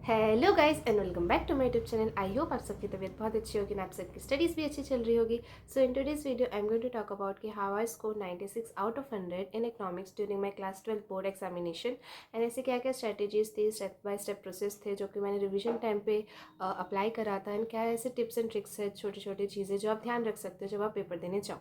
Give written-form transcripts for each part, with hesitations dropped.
Hello guys and welcome back to my YouTube channel. I hope आप सबकी तबीयत बहुत अच्छी होगी ना, आप सबकी स्टडीज़ भी अच्छी चल रही होगी। So in today's video I am going to talk about कि how I score 96 out of 100 in economics during my class 12 board examination and ऐसे क्या क्या स्ट्रेटेजीज थी, स्टेप बाय स्टेप प्रोसेस थे जो कि मैंने रिविजन टाइम पे अप्लाई करा था, एंड क्या ऐसे टिप्स एंड ट्रिक्स है, छोटी छोटी चीज़ें जो आप ध्यान रख सकते हो जब आप पेपर देने जाओ।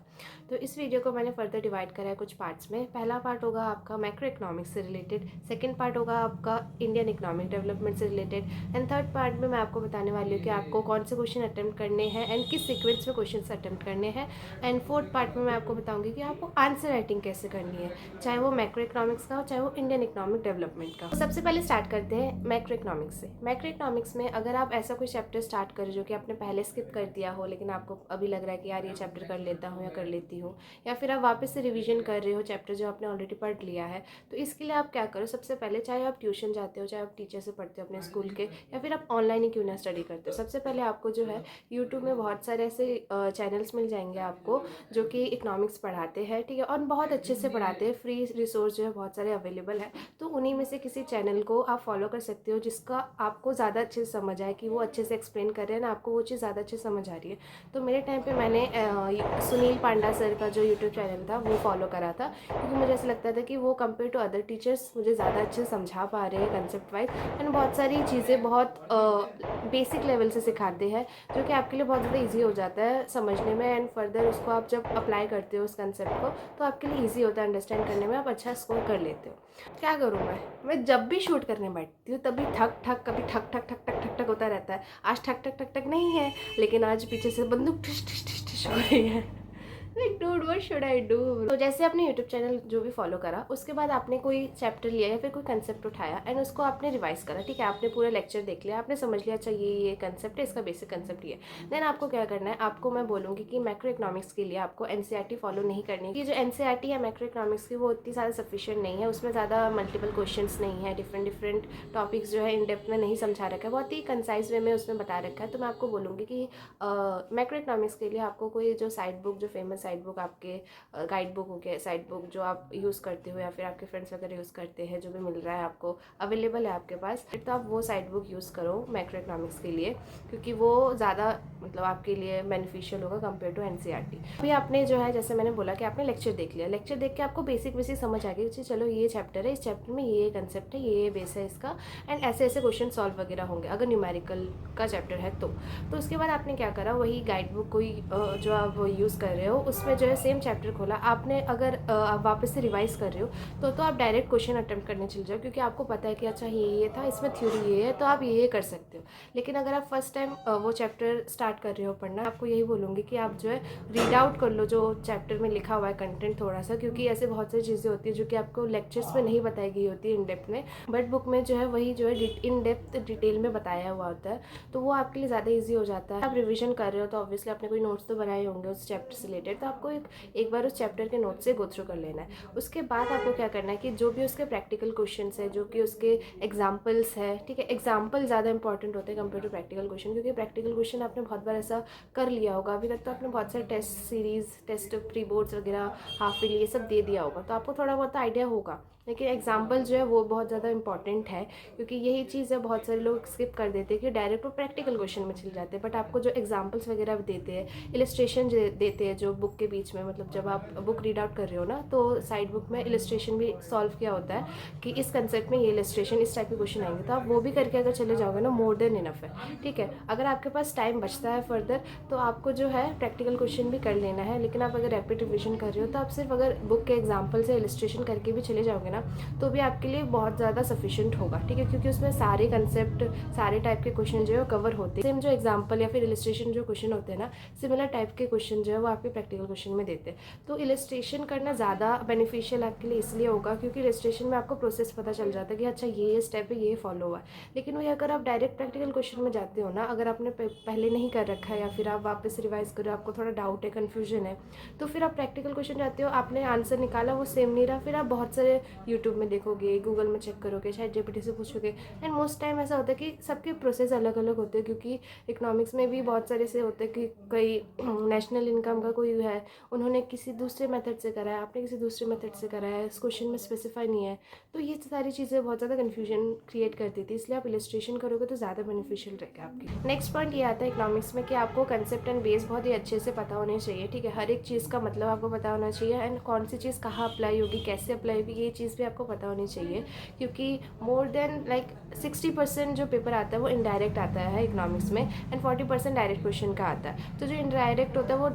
तो इस वीडियो को मैंने फर्दर डिवाइड करा है कुछ पार्ट्स में। पहला पार्ट होगा आपका मैक्रो इकोनॉमिक्स से रिलेटेड, सेकेंड पार्ट होगा आपका इंडियन इकोनॉमिक डेवलपमेंट से रिलेटेड, एंड थर्ड पार्ट में मैं आपको बताने वाली हूँ कि आपको कौन से क्वेश्चन अटेम्प्ट करने हैं एंड किस सीक्वेंस में क्वेश्चन अटेम्प्ट करने हैं। एंड फोर्थ पार्ट में मैं आपको बताऊंगी कि आपको आंसर राइटिंग कैसे करनी है, चाहे वो मैक्रो इकोनॉमिक्स का हो चाहे वो इंडियन इकोनॉमिक डेवलपमेंट का। तो सबसे पहले स्टार्ट करते हैं मैक्रो इकोनॉमिक्स से। मैक्रो इकोनॉमिक्स में अगर आप ऐसा कोई चैप्टर स्टार्ट करें जो कि आपने पहले स्किप कर दिया हो, लेकिन आपको अभी लग रहा है कि यार ये चैप्टर कर लेता हूँ या कर लेती हूँ, या फिर आप वापस से रिविजन कर रहे हो चैप्टर जो आपने ऑलरेडी पढ़ लिया है, तो इसके लिए आप क्या करो, सबसे पहले चाहे आप ट्यूशन जाते हो, चाहे आप टीचर से पढ़ते हो अपने स्कूल के, या फिर आप ऑनलाइन ही क्यों ना स्टडी करते हो, सबसे पहले आपको जो है यूट्यूब में बहुत सारे ऐसे चैनल्स मिल जाएंगे आपको जो कि इकोनॉमिक्स पढ़ाते हैं, ठीक है, और बहुत अच्छे से पढ़ाते हैं। फ्री रिसोर्स जो है बहुत सारे अवेलेबल है, तो उन्हीं में से किसी चैनल को आप फॉलो कर सकते हो जिसका आपको ज़्यादा अच्छे से समझ आए, कि वो अच्छे से एक्सप्लेन कर रहे हैं ना, आपको वो चीज़ ज़्यादा अच्छे से समझ आ रही है। तो मेरे टाइम पे मैंने सुनील पांडा सर का जो यूट्यूब चैनल था वो फॉलो करा था, क्योंकि मुझे ऐसा लगता था कि वो कंपेयर टू अदर टीचर्स मुझे ज़्यादा अच्छे से समझा पा रहे हैं कंसेप्ट वाइज, एंड बहुत सारी चीज़ें बहुत बेसिक लेवल से सिखाते हैं जो कि आपके लिए बहुत ज़्यादा इजी हो जाता है समझने में, एंड फर्दर उसको आप जब अप्लाई करते हो उस कंसेप्ट को तो आपके लिए इजी होता है अंडरस्टैंड करने में, आप अच्छा स्कोर कर लेते हो। क्या करूँ मैं जब भी शूट करने बैठती हूँ तभी ठक ठक, कभी ठक ठक ठक ठक ठक ठक होता रहता है। आज ठक ठक ठक ठक नहीं है, लेकिन आज पीछे से बंदूक ठिश ठिश ठिश ठिश हो रही है। Like dude what should I do. तो जैसे आपने यूट्यूब चैनल जो भी फॉलो करा, उसके बाद आपने कोई चैप्टर लिया या फिर कोई कंसेप्ट उठाया एंड उसको आपने रिवाइज करा, ठीक है, आपने पूरा लेक्चर देख लिया, आपने समझ लिया अच्छा ये कंसेप्ट है, इसका बेसिक कंसेप्ट ये। देन आपको क्या करना है, आपको मैं बोलूँगी कि मैक्रो इकोनॉमिक्स के लिए आपको एनसीईआरटी फॉलो नहीं करनी है। कि जो एनसीईआरटी है मैक्रो इकोनॉमिक्स की वो उतनी ज़्यादा सफिशिएंट नहीं है, उसमें ज़्यादा मल्टीपल क्वेश्चंस नहीं है, डिफरेंट डिफरेंट टॉपिक्स जो है इन डेप्थ में नहीं समझा रखा है, बहुत ही कंसाइज वे में उसमें बता रखा है। तो मैं आपको बोलूँगी कि मैक्रो इकोनॉमिक्स के लिए आपको कोई जो साइड बुक, जो फेमस साइड बुक आपके गाइड बुक हो गया, साइड बुक जो आप यूज़ करते हो या फिर आपके फ्रेंड्स वगैरह यूज़ करते हैं, जो भी मिल रहा है आपको अवेलेबल है आपके पास, तो आप वो साइड बुक यूज़ करो मैक्रो इकोनॉमिक्स के लिए, क्योंकि वो ज़्यादा मतलब आपके लिए बेनिफिशियल होगा कंपेयर टू एनसीईआरटी। अभी आपने जो है, जैसे मैंने बोला कि आपने लेक्चर देख लिया, लेक्चर देख के आपको बेसिक बेसिक समझ आ गई कि चलो ये चैप्टर है, इस चैप्टर में ये कंसेप्ट है, ये बेस है इसका, एंड ऐसे ऐसे क्वेश्चन सॉल्व वगैरह होंगे अगर न्यूमेरिकल का चैप्टर है तो उसके बाद आपने क्या करा, वही गाइड बुक कोई जो आप यूज़ कर रहे हो उसमें जो है सेम चैप्टर खोला आपने। अगर आप वापस से रिवाइज कर रहे हो तो आप डायरेक्ट क्वेश्चन अटेम्प्ट करने चल जाओ, क्योंकि आपको पता है कि अच्छा ये था, इसमें थ्योरी ये है, तो आप ये कर सकते हो। लेकिन अगर आप फर्स्ट टाइम वो चैप्टर स्टार्ट कर रहे हो पढ़ना, आपको यही बोलूँगी कि आप जो है रीड आउट कर लो जो चैप्टर में लिखा हुआ है कंटेंट थोड़ा सा, क्योंकि ऐसे बहुत सारी चीज़ें होती है जो कि आपको लेक्चर्स में नहीं बताई गई होती है इन डेप्थ में, बट बुक में जो है वही जो है इन डेप्थ डिटेल में बताया हुआ होता है, तो वो आपके लिए ज़्यादा ईजी हो जाता है। आप रिविजन कर रहे हो तो ऑब्वियसली आपने कोई नोट्स तो बनाए होंगे उस चैप्टर से रिलेटेड, तो आपको एक बार उस चैप्टर के नोट से गो थ्रू कर लेना है। उसके बाद आपको क्या करना है कि जो भी उसके प्रैक्टिकल क्वेश्चन है, जो कि उसके एग्जाम्पल्स है, ठीक है, एग्जाम्पल ज़्यादा इंपॉर्टेंट होते हैं कंपेयर टू प्रैक्टिकल क्वेश्चन, क्योंकि प्रैक्टिकल क्वेश्चन आपने बहुत बार ऐसा कर लिया होगा अभी तक, तो आपने बहुत सारे test series, test pre boards वगैरह, हाफ ईयरली ये सब दे दिया होगा, तो आपको थोड़ा बहुत आइडिया होगा। लेकिन एग्जाम्पल जो है वो बहुत ज़्यादा इंपॉर्टेंट है, क्योंकि यही चीज़ है बहुत सारे लोग स्किप कर देते हैं कि डायरेक्ट वो प्रैक्टिकल क्वेश्चन में चल जाते हैं, बट आपको जो एग्जाम्पल्स वगैरह देते हैं, इलस्ट्रेशन देते हैं जो बुक के बीच में, मतलब जब आप बुक रीड आउट कर रहे हो ना, तो साइड बुक में इलस्ट्रेशन भी सॉल्व किया होता है कि इस कंसेप्ट में ये इलस्ट्रेशन, इस टाइप के क्वेश्चन आएंगे, तो आप वो भी करके अगर चले जाओगे ना, मोर देन इनफ है, ठीक है। अगर आपके पास टाइम बचता है फर्दर तो आपको जो है प्रैक्टिकल क्वेश्चन भी कर लेना है, लेकिन आप अगर रैपिड रिविजन कर रहे हो तो आप सिर्फ अगर बुक के एग्जाम्पल से इलस्ट्रेशन करके भी चले जाओगे ना, तो भी आपके लिए बहुत ज़्यादा सफिशिएंट होगा, ठीक है, क्योंकि उसमें सारे कंसेप्ट, सारे टाइप के क्वेश्चन जो है कवर होते हैं। सेम जो एग्जाम्पल या फिर इलस्ट्रेशन जो क्वेश्चन होते हैं ना, सिमिलर टाइप के क्वेश्चन जो है वो आपके प्रैक्टिकल क्वेश्चन में देते हैं। तो इलस्ट्रेशन करना ज़्यादा बेनिफिशियल आपके लिए इसलिए होगा क्योंकि इलस्ट्रेशन में आपको प्रोसेस पता चल जाता है कि अच्छा ये स्टेप है, ये फॉलो हुआ है। लेकिन वही अगर आप डायरेक्ट प्रैक्टिकल क्वेश्चन में जाते हो ना, अगर आपने पहले नहीं कर रखा है या फिर आप वापस रिवाइज करो, आपको थोड़ा डाउट है, कन्फ्यूजन है, तो फिर आप प्रैक्टिकल क्वेश्चन जाते हो, आपने आंसर निकाला वो सेम नहीं रहा, फिर आप बहुत सारे यूट्यूब में देखोगे, गूगल में चेक करोगे, ChatGPT से पूछोगे। एंड मोस्ट टाइम ऐसा होता है कि सबके प्रोसेस अलग अलग होते हैं, क्योंकि इकोनॉमिक्स में भी बहुत सारे से होते हैं कि कई नेशनल इनकम का कोई है, उन्होंने किसी दूसरे मेथड से करा है, आपने किसी दूसरे मेथड से करा है, इस क्वेश्चन में स्पेसिफाई नहीं है। तो ये सारी चीज़ें बहुत ज़्यादा कन्फ्यूजन क्रिएट करती थी, इसलिए आप इलस्ट्रेशन करोगे तो ज़्यादा बेनिफिशियल रहेगा आपकी। नेक्स्ट पॉइंट ये आता है इकोनॉमिक्स में कि आपको कंसेप्ट एंड बेस बहुत ही अच्छे से पता होने चाहिए, ठीक है। हर एक चीज़ का मतलब आपको पता होना चाहिए, एंड कौन सी चीज़ कहाँ अप्लाई होगी, कैसे अप्लाई होगी, ये चीज़ भी आपको पता होनी चाहिए, क्योंकि मोर देन लाइक 60% जो पेपर आता है वो इनडायरेक्ट आता है इकोनॉमिक्स में, एंड 40% डायरेक्ट क्वेश्चन का आता है। तो जो इनडायरेक्ट होता है वो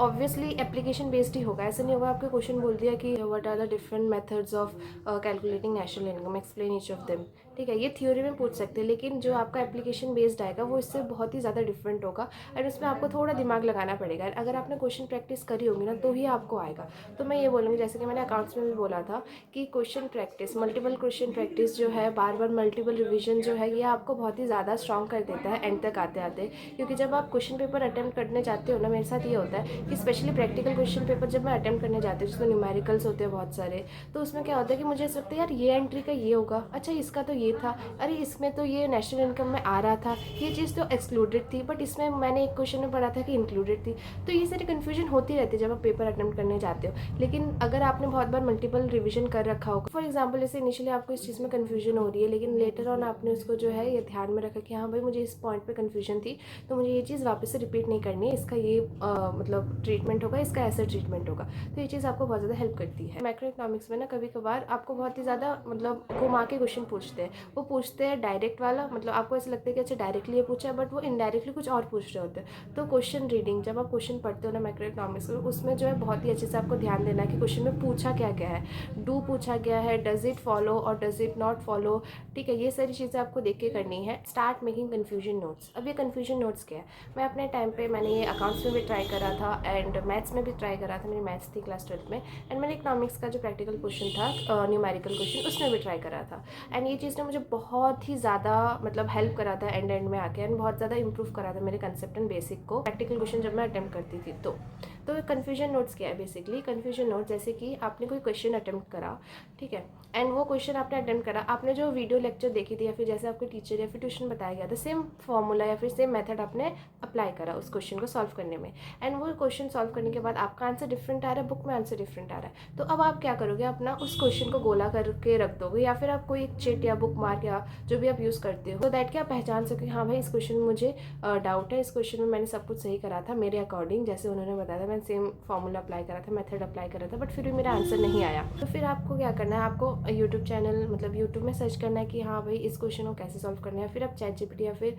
ऑब्वियसली एप्लीकेशन बेस्ड ही होगा। ऐसा नहीं होगा आपके क्वेश्चन बोल दिया कि what are the different methods of calculating national income, explain each of them, ठीक है। ये थ्योरी में पूछ सकते हैं, लेकिन जो आपका एप्लीकेशन बेस्ड आएगा वो इससे बहुत ही ज़्यादा डिफरेंट होगा, एंड उसमें आपको थोड़ा दिमाग लगाना पड़ेगा। अगर आपने क्वेश्चन प्रैक्टिस करी होगी ना तो ही आपको आएगा। तो मैं ये बोलूँगी, जैसे कि मैंने अकाउंट्स में भी बोला था कि question practice, multiple question practice जो है, बार बार मल्टीपल रिविजन जो है, ये आपको बहुत ही ज़्यादा स्ट्रॉन्ग कर देता है एंड तक आते आते। क्योंकि जब आप क्वेश्चन पेपर अटैम्प्ट करने जाते हो ना, मेरे साथ ये होता है कि स्पेशली प्रैक्टिकल क्वेश्चन पेपर जब मैं अटैम्प्ट करने जाती हूँ, जिसमें न्यूमेरिकल्स होते हैं बहुत सारे, तो उसमें क्या होता है कि मुझे ऐसा लगता है यार ये एंट्री का ये होगा, अच्छा इसका तो ये था, अरे इसमें तो ये नेशनल इनकम में आ रहा था, ये चीज़ तो एक्सक्लूडेड थी, बट इसमें मैंने एक क्वेश्चन में पढ़ा था कि इंक्लूडेड थी। तो ये सारी कन्फ्यूजन होती रहती है जब आप पेपर अटैम्प्ट करने जाते हो। लेकिन अगर आपने बहुत बार मल्टीपल रिविजन कर रखा होगा, फॉर एग्जाम्पल जैसे इनिशियली आपको इस चीज़ में कन्फ्यूजन हो रही है, लेकिन लेटर ऑन आपने उसको जो है ये ध्यान में रखा कि हाँ भाई मुझे इस पॉइंट पर कन्फ्यूजन थी, तो मुझे ये चीज़ वापस से रिपीट नहीं करनी है, इसका ये मतलब ट्रीटमेंट होगा, इसका ऐसा ट्रीटमेंट होगा। तो ये चीज़ आपको बहुत ज़्यादा हेल्प करती है। मैक्रो इकोनॉमिक्स में ना कभी कभार आपको बहुत ही ज़्यादा मतलब घुमा के क्वेश्चन पूछते हैं। वो पूछते हैं डायरेक्ट वाला, मतलब आपको ऐसा लगता है कि अच्छा डायरेक्टली ये पूछा है, बट वो इनडायरेक्टली कुछ और पूछ रहे होते हैं। तो क्वेश्चन रीडिंग, जब आप क्वेश्चन पढ़ते हो ना मैक्रो इकोनॉमिक्स में, उसमें जो है बहुत ही अच्छे से आपको ध्यान देना है कि क्वेश्चन में पूछा क्या क्या है। डू पूछा गया है, डज इट फॉलो और डज इट नॉट फॉलो, ठीक है। ये सारी चीज़ें आपको देख के करनी है। Start making confusion notes. अब ये कन्फ्यूजन नोट्स क्या है, मैं अपने टाइम पे मैंने ये अकाउंट्स में भी ट्राई करा था एंड मैथ्स में भी ट्राई करा था, मेरी मैथ्स थी क्लास 12 में, एंड मैंने इकोनॉमिक्स का जो प्रैक्टिकल क्वेश्चन था, न्यूमेरिकल क्वेश्चन, उसमें भी ट्राई करा था। एंड ये चीज़ ने मुझे बहुत ही ज़्यादा मतलब हेल्प करा था एंड में आके, एंड बहुत ज़्यादा इंप्रूव करा था मेरे कंसेप्ट एंड बेसिक को, प्रैक्टिकल क्वेश्चन जब मैं अटैम्प्ट करती थी। तो कन्फ्यूजन नोट्स क्या है बेसिकली, कन्फ्यूजन नोट जैसे कि आपने कोई क्वेश्चन अटैम्प्ट करा, ठीक है, एंड वो क्वेश्चन आपने अटैम्प्ट करा, आपने जो वीडियो लेक्चर देखी थी या फिर जैसे आपके टीचर या फिर ट्यूशन बताया गया था, सेम फॉर्मूला या फिर सेम मेथड आपने अप्लाई करा उस क्वेश्चन को सॉल्व करने में, एंड वो क्वेश्चन सॉल्व करने के बाद आपका आंसर डिफरेंट आ रहा है, बुक में आंसर डिफरेंट आ रहा है। तो अब आप क्या करोगे, अपना उस क्वेश्चन को गोला करके रख दोगे, या फिर आप कोई चिट या बुक मार्क या जो भी आप यूज़ करते हो, तो दैट कि आप पहचान सके हाँ भाई इस क्वेश्चन में मुझे डाउट है, इस क्वेश्चन में मैंने सब कुछ सही करा था मेरे अकॉर्डिंग, जैसे उन्होंने बताया था, मैंने सेम फॉर्मूला अप्लाई करा था, मेथड अप्लाई करा था, बट फिर भी मेरा आंसर नहीं आया। तो फिर आपको क्या करना है, आपको यूट्यूब चैनल मतलब यूट्यूब में सर्च करना है कि हाँ भाई इस क्वेश्चन को कैसे सॉल्व करना है, फिर आप ChatGPT या फिर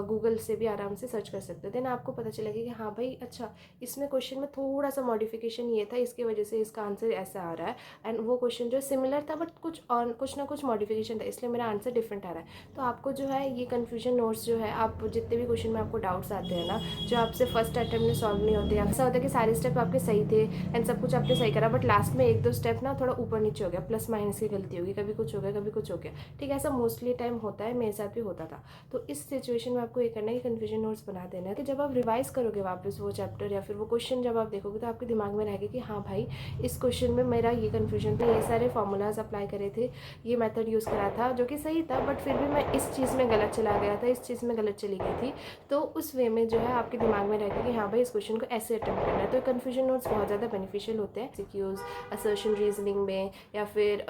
गूगल से भी आराम से सर्च कर सकते हो। देन आपको पता चलेगा कि हाँ भाई अच्छा इसमें क्वेश्चन में थोड़ा सा मॉडिफिकेशन ये था, इसकी वजह से इसका आंसर ऐसा आ रहा है, एंड वो क्वेश्चन जो सिमिलर था बट कुछ ना कुछ मॉडिफिकेशन था, इसलिए मेरा आंसर डिफरेंट आ रहा है। तो आपको जो है ये कन्फ्यूजन नोट्स जो है, आप जितने भी क्वेश्चन में आपको डाउट्स आते हैं ना, जो आपसे फर्स्ट अटैम्प्ट में सॉल्व नहीं होते, ऐसा होता है कि सारे स्टेप आपके सही थे एंड सब कुछ आपने सही करा, बट लास्ट में एक दो स्टेप ना थोड़ा ऊपर नीचे हो गया, प्लस माइनस की गलती होगी, कभी कुछ हो गया कभी कुछ हो गया, ठीक है। ऐसा मोस्टली टाइम होता है, मेरे साथ भी होता था। तो इस सिचुएशन में आपको ये करना है कि कन्फ्यूजन नोट्स बना देना है, कि जब आप रिवाइज करोगे वापस वो चैप्टर या फिर वो क्वेश्चन जब आप देखोगे, तो आपके दिमाग में रहेगा कि हाँ भाई इस क्वेश्चन में मेरा ये कन्फ्यूजन था, ये सारे फॉर्मूलाज अप्लाई करे थे, ये मेथड यूज़ करा था जो कि सही था, बट फिर भी मैं इस चीज़ में गलत चला गया था, इस चीज़ में गलत चली गई थी। तो उस वे में जो है आपके दिमाग में रहेगा कि हाँ भाई इस क्वेश्चन को ऐसे अटेम्प्ट करना है। तो कन्फ्यूजन नोट्स बहुत ज़्यादा बेनिफिशियल होते हैं सीक्यूज, असर्शन रीजनिंग में, या फिर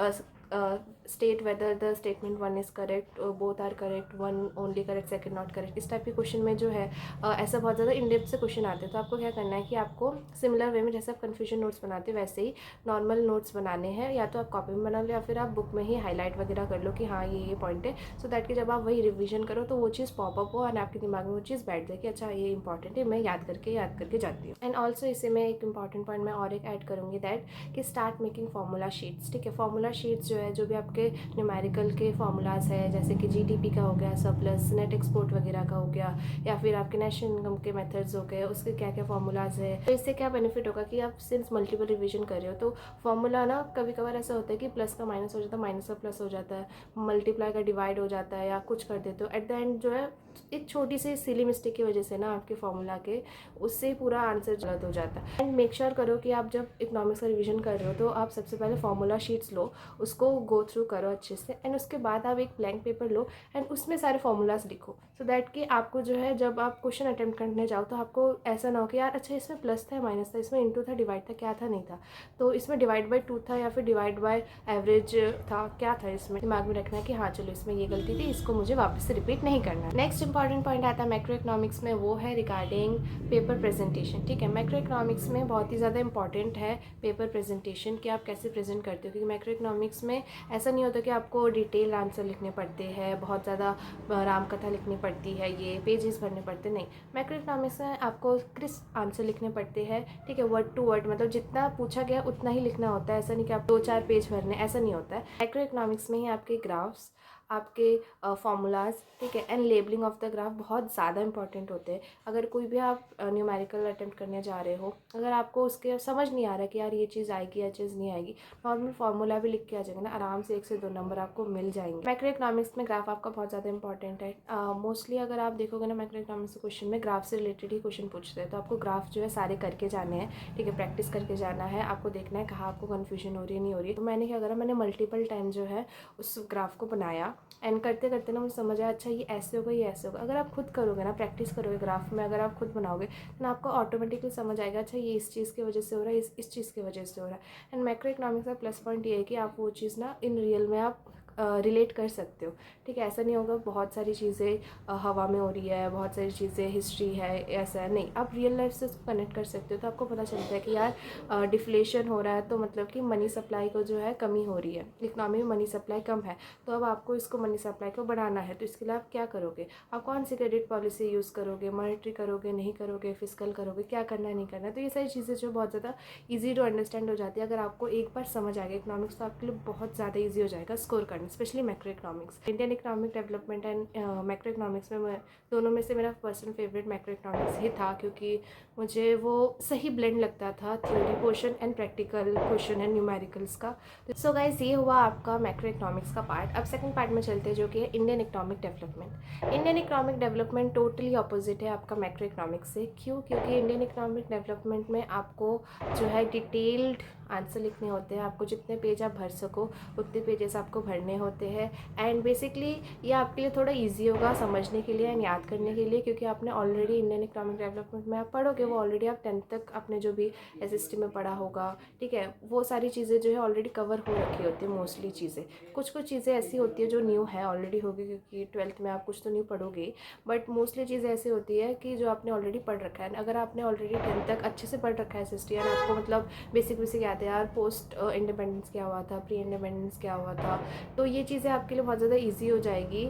state whether the statement one is correct, both are correct, one only correct, second not correct, इस टाइप के क्वेश्चन में जो है ऐसा बहुत ज़्यादा इन डेप्थ से क्वेश्चन आते हैं। तो आपको क्या करना है कि आपको सिमिलर वे में जैसे आप कन्फ्यूजन नोट्स बनाते हो वैसे ही नॉर्मल नोट्स बनाने हैं, या तो आप कॉपी में बना लो या फिर आप बुक में ही हाईलाइट वगैरह कर लो कि हाँ ये पॉइंट है, सो दैट कि जब आप वही रिविजन करो तो वो चीज़ पॉपअप हो और आपके दिमाग में वो चीज़ बैठ जाए कि अच्छा ये इंपॉर्टेंट है, मैं याद करके जाती हूँ। एंड ऑल्सो इसे मैं एक इंपॉर्टेंट पॉइंट मैं और एक ऐड करूँगी दैट कि स्टार्ट मेकिंग फार्मूला शीट्स, ठीक है। फार्मूला शीट्स जो है, जो भी आपके आपके न्यूमेरिकल के फॉर्मूलाज है, जैसे कि जीडीपी का हो गया, सरप्लस, नेट एक्सपोर्ट वगैरह का हो गया, या फिर आपके नेशनल इनकम के मेथड्स हो गए, उसके क्या क्या फार्मूलाज है। तो इससे क्या बेनिफिट होगा कि आप सिंस मल्टीपल रिवीजन कर रहे हो तो फार्मूला ना कभी कभार ऐसा होता है कि प्लस का माइनस हो जाता है, माइनस का प्लस हो जाता है, मल्टीप्लाई का डिवाइड हो जाता है, या कुछ कर देते हो एट द एंड जो है एक छोटी सी सिली मिस्टेक की वजह से ना आपके फॉर्मूला के उससे पूरा आंसर गलत हो जाता है। एंड मेक श्योर करो कि आप जब इकोनॉमिक्स का रिवीजन कर रहे हो तो आप सबसे पहले फॉर्मूला शीट्स लो, उसको गो थ्रू करो अच्छे से, एंड उसके बाद आप एक ब्लैंक पेपर लो एंड उसमें सारे फॉर्मूलाज लिखो, सो दैट कि आपको जो है जब आप क्वेश्चन अटेम्प्ट करने जाओ तो आपको ऐसा ना हो कि यार अच्छा इसमें प्लस था, माइनस था, इसमें इंटू था, डिवाइड था, क्या था, नहीं था, तो इसमें डिवाइड बाई 2 था या फिर डिवाइड बाय एवरेज था, क्या था, इसमें दिमाग में रखना है कि हाँ चलो इसमें ये गलती थी, इसको मुझे वापस से रिपीट नहीं करना। नेक्स्ट इंपॉर्टेंट पॉइंट आता है मैक्रो इकोनॉमिक्स में, वो है रिगार्डिंग पेपर प्रेजेंटेशन। ठीक है, मैक्रो इकोनॉमिक्स में बहुत ही ज़्यादा इंपॉर्टेंट है पेपर प्रेजेंटेशन कि आप कैसे प्रेजेंट करते हो, क्योंकि मैक्रो इकोनॉमिक्स में ऐसा नहीं होता कि आपको डिटेल आंसर लिखने पड़ते हैं, बहुत ज़्यादा राम कथा लिखनी पड़ती है, ये पेजेस भरने पड़ते, नहीं, मैक्रो इकोनॉमिक्स में आपको क्रिस्प आंसर लिखने पड़ते हैं। ठीक है, वर्ड टू वर्ड, मतलब जितना पूछा गया उतना ही लिखना होता है, ऐसा नहीं कि आप 2-4 पेज भरने, ऐसा नहीं होता है। मैक्रो इकोनॉमिक्स में ही आपके ग्राफ्स, आपके फॉर्मूलाज, ठीक है, and labelling of the graph बहुत ज़्यादा इंपॉर्टेंट होते हैं। अगर कोई भी आप न्यूमेरिकल अटेम्प्ट करने जा रहे हो, अगर आपको उसके समझ नहीं आ रहा कि यार ये चीज़ आएगी या चीज़ नहीं आएगी, नॉर्मल फार्मूला भी लिख के आ जाएगा ना, आराम से 1 से 2 नंबर आपको मिल जाएंगे। मैक्रो इकोनॉमिक्स में ग्राफ आपका बहुत ज़्यादा इंपॉर्टेंट है। मोस्टली अगर आप देखोगे ना मैक्रो इकोनॉमिक्स के क्वेश्चन में ग्राफ से रिलेटेड ही क्वेश्चन पूछते हैं, तो आपको ग्राफ जो है सारे करके जाने हैं। ठीक है, प्रैक्टिस करके जाना है, आपको देखना है कहाँ आपको कन्फ्यूजन हो रही है, नहीं हो रही है। तो मैंने क्या करा, मैंने मल्टीपल टाइम जो है उस ग्राफ को बनाया, एंड करते करते ना मुझे समझ आया अच्छा ये ऐसे होगा, ये ऐसे होगा। अगर आप खुद करोगे ना, प्रैक्टिस करोगे ग्राफ में, अगर आप खुद बनाओगे तो आपको ऑटोमेटिकली समझ आएगा अच्छा ये इस चीज़ की वजह से हो रहा है, इस चीज़ की वजह से हो रहा है। एंड मैक्रो इकोनॉमिक्स का प्लस पॉइंट ये है कि आप वो चीज़ ना इन रियल में आप रिलेट कर सकते हो। ठीक है, ऐसा नहीं होगा बहुत सारी चीज़ें हवा में हो रही है, बहुत सारी चीज़ें हिस्ट्री है, ऐसा है नहीं, आप रियल लाइफ से कनेक्ट कर सकते हो। तो आपको पता चलता है कि यार डिफ्लेशन हो रहा है तो मतलब कि मनी सप्लाई को जो है कमी हो रही है, इकोनॉमी में मनी सप्लाई कम है, तो अब आपको इसको मनी सप्लाई को बढ़ाना है। तो इसके लिए आप क्या करोगे, आप कौन सी क्रेडिट पॉलिसी यूज़ करोगे, मॉनेटरी करोगे, नहीं करोगे, फिजिकल करोगे, क्या करना है, नहीं करना है। तो ये सारी चीज़ें जो बहुत ज़्यादा ईजी टू अंडरस्टैंड हो जाती है। अगर आपको एक बार समझ आ गया इकोनॉमिक्स तो आपके लिए बहुत ज़्यादा ईजी हो जाएगा स्कोर करना, specially macro economics. Indian economic development and macro economics में दोनों में से मेरा पर्सनल फेवरेट मैक्रो इकोनॉमिक्स ही था, क्योंकि मुझे वो सही ब्लेंड लगता था, theory portion and practical question and numericals का। सो गाइज ये हुआ आपका मैक्रो इकोनॉमिक्स का पार्ट। अब सेकंड पार्ट में चलते हैं जो कि है Indian economic development. Indian economic development totally opposite है आपका मैक्रो इकोनॉमिक्स से। क्यों? क्योंकि इंडियन इकोनॉमिक डेवलपमेंट में आपको जो है डिटेल्ड आंसर लिखने होते हैं, आपको जितने पेज आप भर सको उतने पेजेस आपको भरने होते हैं। एंड बेसिकली ये आपके लिए थोड़ा इजी होगा समझने के लिए एंड याद करने के लिए, क्योंकि आपने ऑलरेडी इंडियन इकोनॉमिक डेवलपमेंट में आप पढ़ोगे, वो ऑलरेडी आप 10th तक आपने जो भी एसएसटी में पढ़ा होगा, ठीक है, वो सारी चीज़ें जो है ऑलरेडी कवर हो रखी होती है मोस्टली चीज़ें। कुछ कुछ चीज़ें ऐसी होती है जो न्यू है, ऑलरेडी होगी, क्योंकि 12th में आप कुछ तो न्यू पढ़ोगे, बट मोस्टली चीज़ें ऐसी होती है कि जो आपने ऑलरेडी पढ़ रखा है। अगर आपने ऑलरेडी 10th तक अच्छे से पढ़ रखा है एसएसटी, और आपको मतलब बेसिक याद है यार, पोस्ट इंडिपेंडेंस क्या हुआ था, प्री इंडिपेंडेंस क्या हुआ था, तो ये चीज़ें आपके लिए बहुत ज़्यादा ईजी हो जाएगी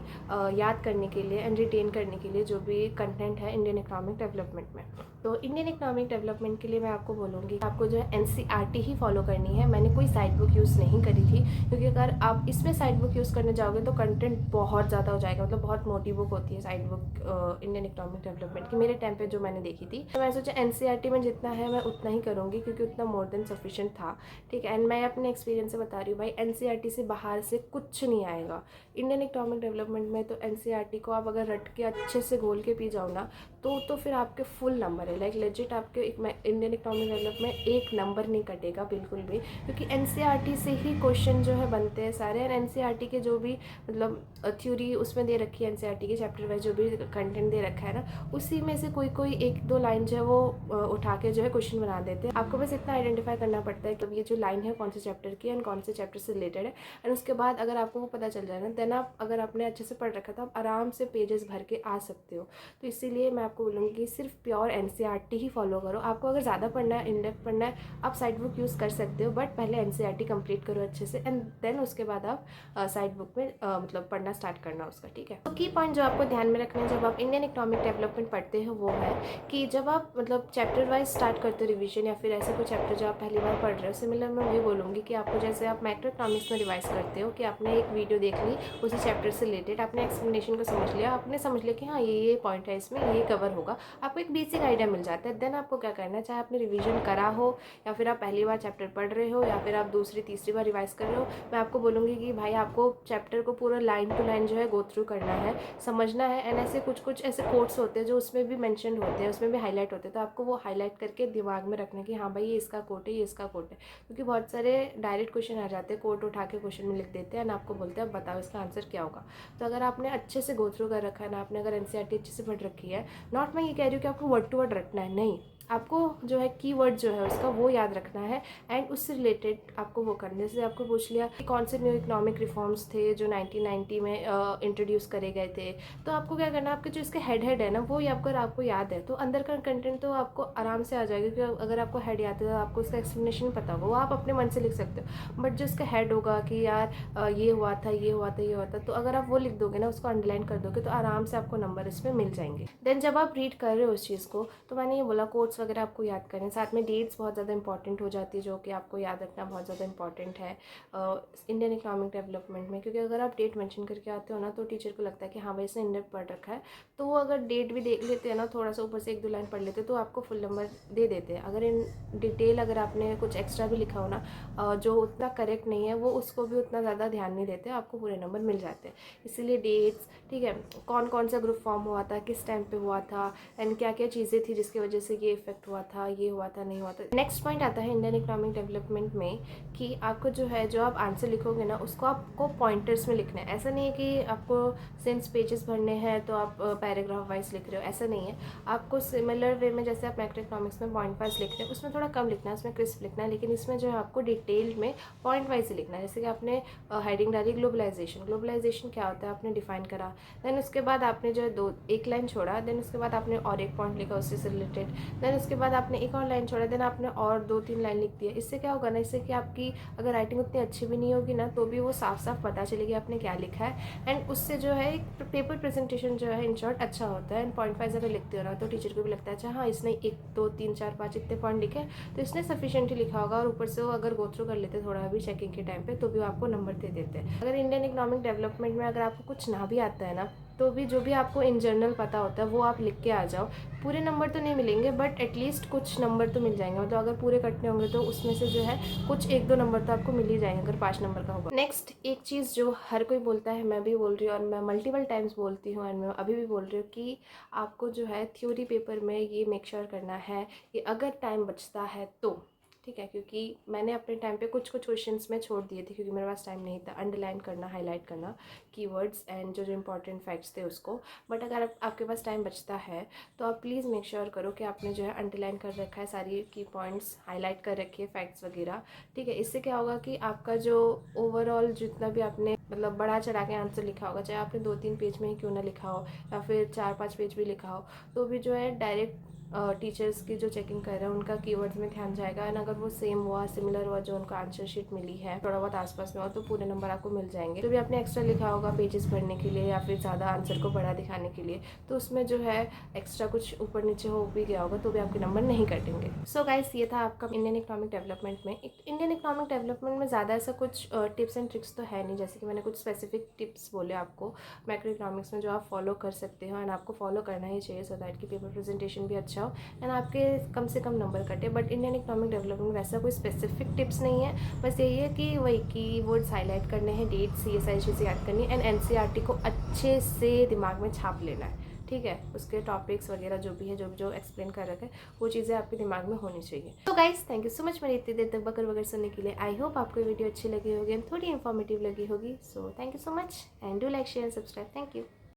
याद करने के लिए एंड रिटेन करने के लिए जो भी कंटेंट है इंडियन इकोनॉमिक डेवलपमेंट में। तो इंडियन इकोनॉमिक डेवलपमेंट के लिए मैं आपको बोलूँगी आपको जो है एनसीईआरटी ही फॉलो करनी है। मैंने कोई साइड बुक यूज़ नहीं करी थी, क्योंकि अगर आप इसमें साइड बुक यूज़ करने जाओगे तो कंटेंट बहुत ज़्यादा हो जाएगा, मतलब बहुत मोटी बुक होती है side book Indian economic development की, मेरे टाइम पे जो मैंने देखी थी। तो मैं सोचा एनसीईआरटी में जितना है मैं उतना ही करूँगी, क्योंकि उतना मोर देन सफिशिएंट था। ठीक है, एंड मैं अपने एक्सपीरियंस से बता रही हूँ भाई, एनसीईआरटी से बाहर से कुछ नहीं आएगा इंडियन इकोनॉमिक डेवलपमेंट में। तो एनसीईआरटी को आप अगर रट के अच्छे से घोल के पी जाओ ना, तो फिर आपके फुल नंबर है, लाइक लेजिट आपके इंडियन इकोनॉमिक डेवलपमेंट एक नंबर नहीं कटेगा बिल्कुल भी, क्योंकि एनसीईआरटी से ही क्वेश्चन जो है बनते हैं सारे। और एनसीईआरटी के जो भी मतलब थ्योरी उसमें दे रखी है, एनसीईआरटी के चैप्टर वाइज जो भी कंटेंट दे रखा है ना, उसी में से कोई 1-2 लाइन जो है वो उठा के जो है क्वेश्चन बना देते हैं। आपको बस इतना आइडेंटिफाई करना पड़ता है कि ये जो लाइन है कौन से चैप्टर की एंड कौन से चैप्टर से रिलेटेड है, एंड उसके बाद अगर आपको वो पता चल जाए ना, देन आप अगर आपने अच्छे से पढ़ रखा तो आप आराम से पेजेस भर के आ सकते हो। तो इसीलिए मैं आपको बोलूँगी कि सिर्फ प्योर एनसीईआरटी ही फॉलो करो। आपको अगर ज़्यादा पढ़ना है, इन डेप्थ पढ़ना है, आप साइड बुक यूज़ कर सकते हो, बट पहले एनसीईआरटी कंप्लीट करो अच्छे से, एंड देन उसके बाद आप साइड बुक में मतलब पढ़ना स्टार्ट करना उसका। ठीक है, तो की पॉइंट जो आपको ध्यान में रखना है जब आप इंडियन इकोनॉमिक डेवलपमेंट पढ़ते हो वो है कि जब आप मतलब चैप्टर वाइज स्टार्ट करते हो रिविजन, या फिर ऐसे कोई चैप्टर जो आप पहली बार पढ़ रहे हो, सिमिलर मैं वही बोलूँगी कि आपको जैसे आप मैक्रो इकोनॉमिक्स में रिवाइज करते हो कि आपने एक वीडियो देख ली उसी चैप्टर से रिलेटेड, आपने एक्सप्लेनेशन को समझ लिया, आपने समझ लिया कि हाँ ये पॉइंट है, इसमें ये कवर होगा, आपको एक बेसिक आइडिया मिल जाता है। देन आपको क्या करना है, चाहे आपने रिवीजन करा हो या फिर आप पहली बार चैप्टर पढ़ रहे हो या फिर आप दूसरी तीसरी बार रिवाइज कर रहे हो, मैं आपको बोलूँगी कि भाई आपको चैप्टर को पूरा लाइन टू लाइन जो है गो थ्रू करना है, समझना है। एंड ऐसे कुछ कुछ ऐसे कोट्स होते हैं जो उसमें भी मेंशन होते हैं, उसमें भी हाईलाइट होते हैं, तो आपको वो हाईलाइट करके दिमाग में रखना कि हाँ भाई ये इसका कोट है, ये इसका कोट है, क्योंकि बहुत सारे डायरेक्ट क्वेश्चन आ जाते हैं, कोट उठा के क्वेश्चन में लिख देते हैं एंड आपको बोलते हैं अब बताओ इसका आंसर क्या होगा। तो अगर आपने अच्छे से गो थ्रू कर रखा है ना, आपने अगर एनसीईआरटी अच्छे से पढ़ रखी है, नॉट मैं ये कह रही हूँ कि आपको वर्ड टू वर्ड रखना है, नहीं, आपको जो है कीवर्ड जो है उसका वो याद रखना है एंड उससे रिलेटेड आपको वो करने से आपको पूछ लिया कि कौन से न्यू इकोनॉमिक रिफॉर्म्स थे जो 1990 में इंट्रोड्यूस करे गए थे, तो आपको क्या करना है, आपके जो इसके हेड है ना वो अगर आपको याद है तो अंदर का कंटेंट तो आपको आराम से आ जाएगा, क्योंकि अगर आपको हेड याद है तो आपको उसका एक्सप्लेनेशन पता होगा, वो आप अपने मन से लिख सकते हो। बट जो इसका हेड होगा कि यार ये हुआ था, ये हुआ था, ये हुआ था, तो अगर आप वो लिख दोगे ना, उसको अंडरलाइन कर दोगे, तो आराम से आपको नंबर इसमें मिल जाएंगे। देन जब आप रीड कर रहे हो उस चीज़ को, तो मैंने ये बोला कोट्स वगैरह आपको याद करें, साथ में डेट्स बहुत ज़्यादा इंपॉर्टेंट हो जाती है, जो कि आपको याद रखना बहुत ज़्यादा इंपॉर्टेंट है इंडियन इकोनॉमिक डेवलपमेंट में, क्योंकि अगर आप डेट मेंशन करके आते हो ना तो टीचर को लगता है कि हाँ भाई इसने इंडेप्थ पढ़ रखा है, तो वो अगर डेट भी देख लेते हैं ना, थोड़ा सा ऊपर से एक दो लाइन पढ़ लेते हैं, तो आपको फुल नंबर दे देते हैं। अगर इन डिटेल अगर आपने कुछ एक्स्ट्रा भी लिखा हो ना जो उतना करेक्ट नहीं है, वो उसको भी उतना ज़्यादा ध्यान नहीं देते, आपको पूरे नंबर मिल जाते हैं। इसीलिए डेट्स, ठीक है, कौन कौन सा ग्रुप फॉर्म हुआ था, किस टाइम पे हुआ था, एंड क्या क्या चीज़ें थी जिसकी वजह से ये इफेक्ट हुआ था, ये हुआ था, नहीं हुआ था। नेक्स्ट पॉइंट आता है इंडियन इकोनॉमिक डेवलपमेंट में कि आपको जो है जो आप आंसर लिखोगे ना उसको आपको पॉइंटर्स में लिखना है। ऐसा नहीं है कि आपको सिंस पेजेस भरने हैं तो आप पैराग्राफ वाइज लिख रहे हो, ऐसा नहीं है। आपको सिमिलर वे में जैसे आप मैक्रो इकोनॉमिक्स में पॉइंट वाइज लिख रहे हो, उसमें थोड़ा कम लिखना है, उसमें क्रिस्प लिखना है, लेकिन इसमें जो है आपको डिटेल में पॉइंट वाइज ही लिखना है। जैसे कि आपने हेडिंग डाली ग्लोबलाइजेशन, ग्लोबलाइजेशन क्या होता है आपने डिफाइन करा, देन उसके बाद आपने जो है एक लाइन छोड़ा, देन उसके बाद आपने और एक पॉइंट लिखा उससे रिलेटेड, देन उसके बाद आपने एक और लाइन छोड़ा, देन आपने और 2-3 लाइन लिख दिया। इससे क्या होगा ना, इससे कि आपकी अगर राइटिंग उतनी अच्छी भी नहीं होगी ना तो भी वो साफ साफ पता चलेगी आपने क्या लिखा है, एंड उससे जो है एक पेपर प्रेजेंटेशन जो है इन शॉर्ट अच्छा होता है। एंड पॉइंट वाइज अगर लिखते हो ना तो टीचर को भी लगता है अच्छा हाँ इसने 1 2 3 4 5 इतने पॉइंट लिखे तो इसने सफिशिएंटली लिखा होगा, और ऊपर से वो अगर गो थ्रू कर लेते थोड़ा भी चेकिंग के टाइम पे तो भी वो आपको नंबर दे देते हैं। अगर इंडियन इकोनॉमिक डेवलपमेंट में अगर आपको कुछ ना भी आता है ना तो भी जो भी आपको इन जनरल पता होता है वो आप लिख के आ जाओ, पूरे नंबर तो नहीं मिलेंगे बट एटलीस्ट कुछ नंबर तो मिल जाएंगे। मतलब अगर पूरे कटने होंगे तो उसमें से जो है कुछ 1-2 नंबर तो आपको मिल ही जाएंगे अगर 5 नंबर का होगा। नेक्स्ट एक चीज़ जो हर कोई बोलता है, मैं भी बोल रही हूँ और मैं मल्टीपल टाइम्स बोलती हूँ एंड मैं अभी भी बोल रही हूँ कि आपको जो है थ्योरी पेपर में ये मेक श्योर करना है कि अगर टाइम बचता है तो ठीक है, क्योंकि मैंने अपने टाइम पे कुछ कुछ क्वेश्चंस में छोड़ दिए थे क्योंकि मेरे पास टाइम नहीं था अंडरलाइन करना, हाईलाइट करना कीवर्ड्स एंड जो जो इंपॉर्टेंट फैक्ट्स थे उसको। बट अगर आपके पास टाइम बचता है तो आप प्लीज़ मेक श्योर करो कि आपने जो है अंडरलाइन कर रखा है, सारी की पॉइंट्स हाईलाइट कर रखी है, फैक्ट्स वगैरह, ठीक है। इससे क्या होगा कि आपका जो ओवरऑल जितना भी आपने मतलब बढ़ा चढ़ा के आंसर लिखा होगा, चाहे आपने 2-3 पेज में ही क्यों ना लिखा हो या फिर 4-5 पेज भी लिखा हो, तो भी जो है डायरेक्ट टीचर्स की जो चेकिंग कर रहे हैं उनका कीवर्ड्स में ध्यान जाएगा, एंड अगर वो सेम हुआ, सिमिलर हुआ, जो उनका आंसर शीट मिली है थोड़ा बहुत आसपास में हो, तो पूरे नंबर आपको मिल जाएंगे। जो भी आपने एक्स्ट्रा लिखा होगा पेजेस भरने के लिए या फिर ज़्यादा आंसर को बड़ा दिखाने के लिए, तो उसमें जो है एक्स्ट्रा कुछ ऊपर नीचे हो भी गया होगा तो भी आपके नंबर नहीं कटेंगे। सो गाइस ये था आपका इंडियन इकोनॉमिक डेवलपमेंट में। इंडियन इकोनॉमिक डेवलपमेंट में ज़्यादा ऐसा कुछ टिप्स एंड ट्रिक्स तो है नहीं, जैसे कि मैंने कुछ स्पेसिफिक टिप्स बोले आपको मैक्रो इकोनॉमिक्स में जो आप फॉलो कर सकते हो, एंड आपको फॉलो करना ही चाहिए सो दैट कि पेपर प्रेजेंटेशन भी अच्छा हो एंड आपके कम से कम नंबर कटे। बट इंडियन इकोनॉमिक डेवलपमेंट में वैसा कोई स्पेसिफिक टिप्स नहीं है, बस यही है कि वही कीवर्ड्स हाईलाइट करने हैं, डेट्स, ये सारी चीज़ें याद करनी है, एंड एनसीईआरटी को अच्छे से दिमाग में छाप लेना है, ठीक है। उसके टॉपिक्स वगैरह जो भी है, जो जो एक्सप्लेन कर रखे वो चीज़ें आपके दिमाग में होनी चाहिए। तो guys thank you so much मेरी इतनी देर तक बकर वगैरह सुनने के लिए। आई होप आपको वीडियो अच्छी लगी होगी एंड थोड़ी इन्फॉर्मेटिव लगी होगी। So thank you so much and do like share subscribe. Thank you.